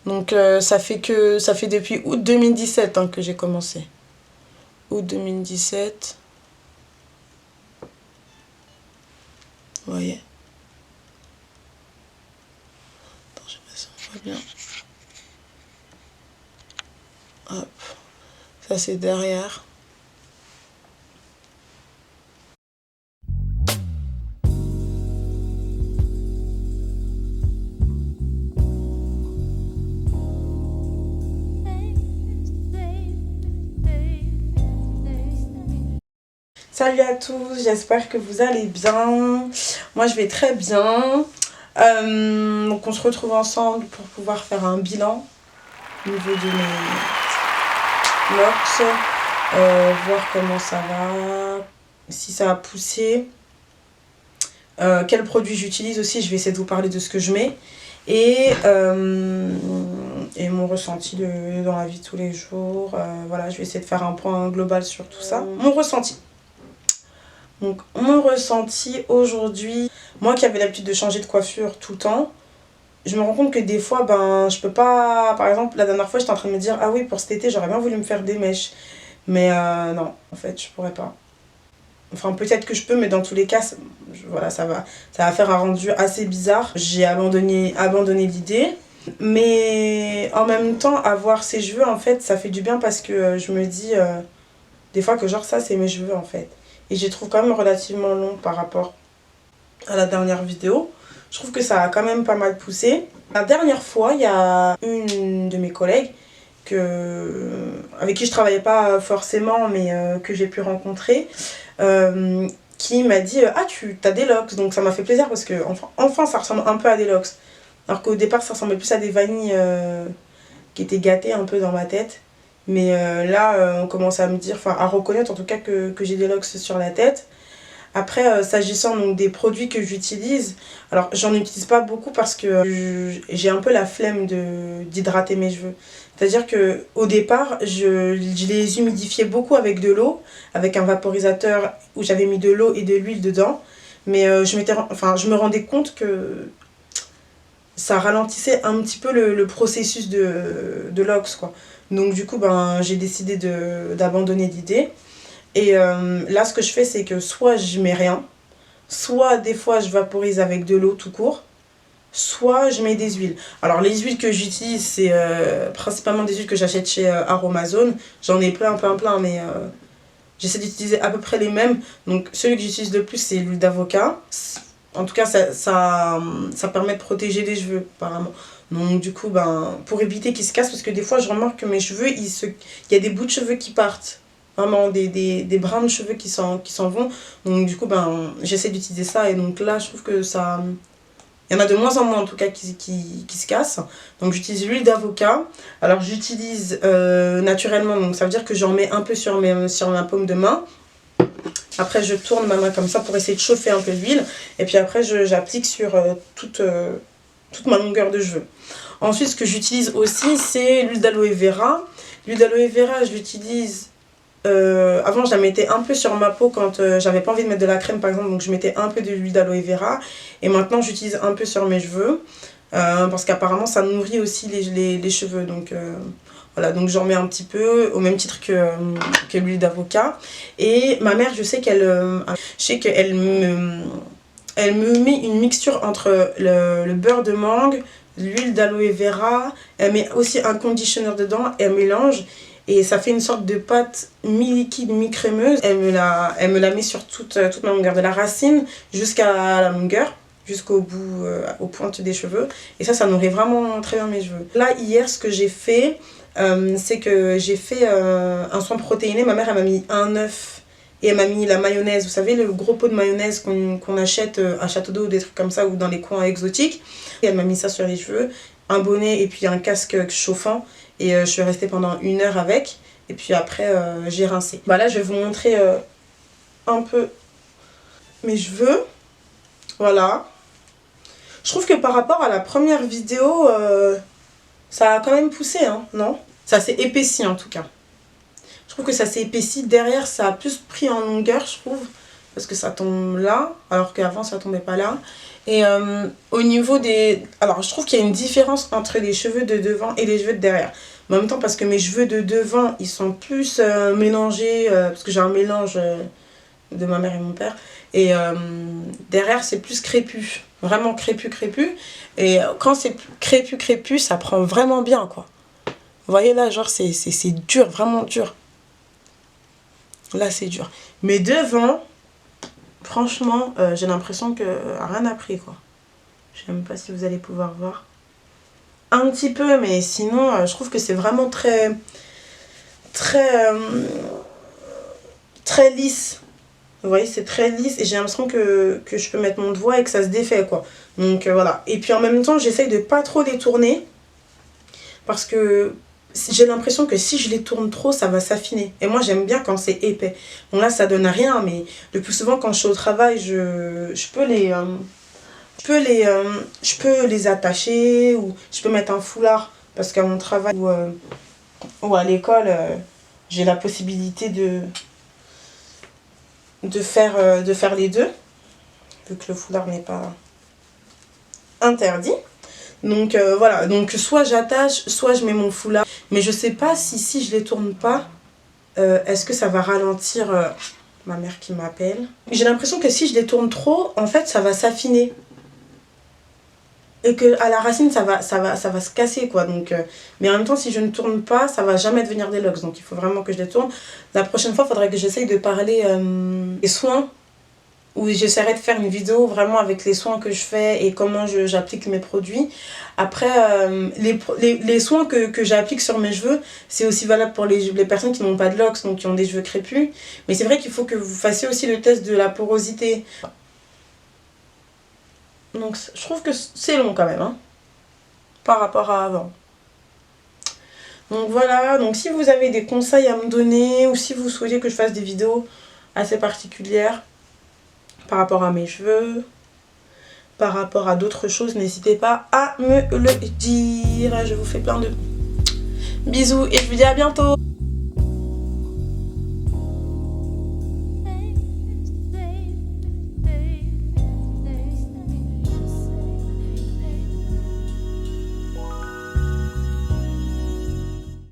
Donc ça fait depuis août 2017 hein, que j'ai commencé. Août 2017. Vous voyez. Attends, je sais pas si on voit bien. Hop. Ça c'est derrière. Salut à tous, j'espère que vous allez bien. Moi je vais très bien. Donc on se retrouve ensemble pour pouvoir faire un bilan au niveau de mes locks. Voir comment ça va, si ça a poussé. Quel produit j'utilise aussi, je vais essayer de vous parler de ce que je mets. Et mon ressenti dans la vie de tous les jours. Voilà, je vais essayer de faire un point global sur tout ça. Mon ressenti. Donc mon ressenti aujourd'hui, moi qui avais l'habitude de changer de coiffure tout le temps, je me rends compte que des fois, je peux pas... Par exemple, la dernière fois, j'étais en train de me dire, ah oui, pour cet été, j'aurais bien voulu me faire des mèches. Mais non, en fait, je pourrais pas. Enfin, peut-être que je peux, mais dans tous les cas, voilà, ça va faire un rendu assez bizarre. J'ai abandonné l'idée. Mais en même temps, avoir ses cheveux, en fait, ça fait du bien parce que je me dis, des fois que genre ça, c'est mes cheveux, en fait. Et je les trouve quand même relativement longs par rapport à la dernière vidéo. Je trouve que ça a quand même pas mal poussé. La dernière fois, il y a une de mes collègues avec qui je travaillais pas forcément, mais que j'ai pu rencontrer, qui m'a dit ah, tu as des locks. Donc ça m'a fait plaisir parce que enfin ça ressemble un peu à des locks. Alors qu'au départ ça ressemblait plus à des vanilles qui étaient gâtées un peu dans ma tête. Mais là on commence à me dire, enfin à reconnaître en tout cas que j'ai des locks sur la tête. Après, s'agissant donc des produits que j'utilise, alors j'en utilise pas beaucoup parce que j'ai un peu la flemme d'hydrater mes cheveux. C'est-à-dire que au départ, je les humidifiais beaucoup avec de l'eau, avec un vaporisateur où j'avais mis de l'eau et de l'huile dedans. Mais je me rendais compte que ça ralentissait un petit peu le processus de l'ox, quoi. Donc du coup, j'ai décidé d'abandonner l'idée. Et là, ce que je fais, c'est que soit je mets rien, soit des fois je vaporise avec de l'eau tout court, soit je mets des huiles. Alors les huiles que j'utilise, c'est principalement des huiles que j'achète chez Aromazone. J'en ai plein, mais j'essaie d'utiliser à peu près les mêmes. Donc celui que j'utilise le plus, c'est l'huile d'avocat. En tout cas, ça permet de protéger les cheveux, apparemment. Donc du coup, pour éviter qu'ils se cassent, parce que des fois, je remarque que mes cheveux, il y a des bouts de cheveux qui partent. Vraiment des brins de cheveux qui s'en vont. Donc du coup, j'essaie d'utiliser ça. Et donc là, je trouve que ça... Il y en a de moins en moins en tout cas qui se cassent. Donc j'utilise l'huile d'avocat. Alors j'utilise naturellement, donc ça veut dire que j'en mets un peu sur ma paume de main. Après je tourne ma main comme ça pour essayer de chauffer un peu l'huile. Et puis après j'applique sur toute ma longueur de cheveux. Ensuite ce que j'utilise aussi c'est l'huile d'aloe vera. L'huile d'aloe vera je l'utilise... avant je la mettais un peu sur ma peau quand j'avais pas envie de mettre de la crème par exemple, donc je mettais un peu de l'huile d'aloe vera, et maintenant j'utilise un peu sur mes cheveux parce qu'apparemment ça nourrit aussi les cheveux, donc voilà, donc j'en mets un petit peu au même titre que l'huile d'avocat. Et ma mère, je sais qu'elle me met une mixture entre le beurre de mangue, l'huile d'aloe vera, elle met aussi un conditionneur dedans, elle mélange. Et ça fait une sorte de pâte mi-liquide, mi-crémeuse. Elle me la met sur toute ma longueur, de la racine jusqu'à la longueur, jusqu'au bout, aux pointes des cheveux. Et ça nourrit vraiment très bien mes cheveux. Là, hier, ce que j'ai fait, c'est que j'ai fait un soin protéiné. Ma mère, elle m'a mis un œuf et elle m'a mis la mayonnaise. Vous savez, le gros pot de mayonnaise qu'on achète à Château d'Eau ou des trucs comme ça, ou dans les coins exotiques. Et elle m'a mis ça sur les cheveux, un bonnet et puis un casque chauffant. Et je suis restée pendant 1 heure avec. Et puis après, j'ai rincé. Là, je vais vous montrer un peu mes cheveux. Voilà. Je trouve que par rapport à la première vidéo, ça a quand même poussé, hein, non? Ça s'est épaissi en tout cas. Je trouve que ça s'est épaissi. Derrière, ça a plus pris en longueur, je trouve. parce que ça tombe là, alors qu'avant ça tombait pas là. Et au niveau des... Alors je trouve qu'il y a une différence entre les cheveux de devant et les cheveux de derrière. Mais en même temps parce que mes cheveux de devant, ils sont plus mélangés, parce que j'ai un mélange de ma mère et mon père. Et derrière c'est plus crépu, vraiment crépu. Et quand c'est crépu, ça prend vraiment bien quoi. Vous voyez là, genre c'est dur, vraiment dur. Là c'est dur. Mais devant... Franchement, j'ai l'impression que rien n'a pris quoi. Je sais même pas si vous allez pouvoir voir. Un petit peu, mais sinon, je trouve que c'est vraiment très lisse. Vous voyez, c'est très lisse et j'ai l'impression que je peux mettre mon doigt et que ça se défait quoi. Donc voilà. Et puis en même temps, j'essaye de pas trop les tourner parce que j'ai l'impression que si je les tourne trop, ça va s'affiner. Et moi, j'aime bien quand c'est épais. Bon, là, ça donne rien, mais le plus souvent, quand je suis au travail, je peux les attacher ou je peux mettre un foulard. Parce qu'à mon travail ou à l'école, j'ai la possibilité de faire les deux. Vu que le foulard n'est pas interdit. Donc voilà, donc soit j'attache, soit je mets mon foulard. Mais je sais pas si je les tourne pas, est-ce que ça va ralentir ma mère qui m'appelle. J'ai l'impression que si je les tourne trop, en fait ça va s'affiner. Et que à la racine ça va se casser quoi. Donc, mais en même temps si je ne tourne pas, ça va jamais devenir des locks. Donc il faut vraiment que je les tourne. La prochaine fois, il faudrait que j'essaye de parler des soins. Où j'essaierai de faire une vidéo vraiment avec les soins que je fais et comment j'applique mes produits. Après, les soins que j'applique sur mes cheveux, c'est aussi valable pour les personnes qui n'ont pas de locks, donc qui ont des cheveux crépus. Mais c'est vrai qu'il faut que vous fassiez aussi le test de la porosité. Donc je trouve que c'est long quand même, hein, par rapport à avant. Donc voilà, donc si vous avez des conseils à me donner ou si vous souhaitez que je fasse des vidéos assez particulières, par rapport à mes cheveux, par rapport à d'autres choses, n'hésitez pas à me le dire. Je vous fais plein de bisous et je vous dis à bientôt.